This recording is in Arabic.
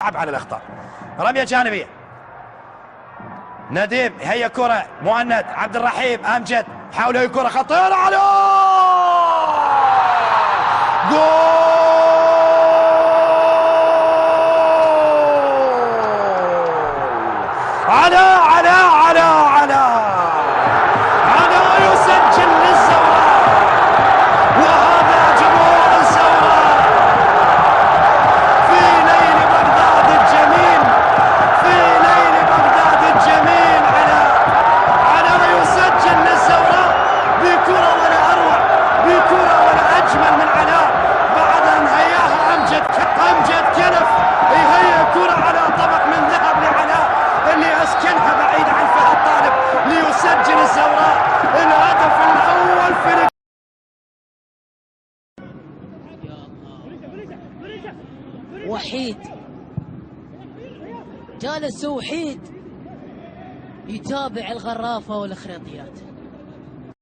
على الاخطاء. رميه جانبيه. نديم هي كره. مؤند. عبد الرحيم. امجد حاول هي كره خطيره على جول. على يسجل للزوراء، وهذا جمهور الزوراء في ليل بغداد الجميل، في ليل بغداد الجميل. على يسجل للزوراء بكرة ولا أروع، بكرة ولا أجمل من علاء بعد أن هياها أمجد كنف. هي كرة على طبق من ذهب لعلاء اللي أسكنها بعيد عن فهد طالب ليسجل الزوراء الهدف الأول في وحيد. جالس وحيد يتابع الغرافة والخريطيات.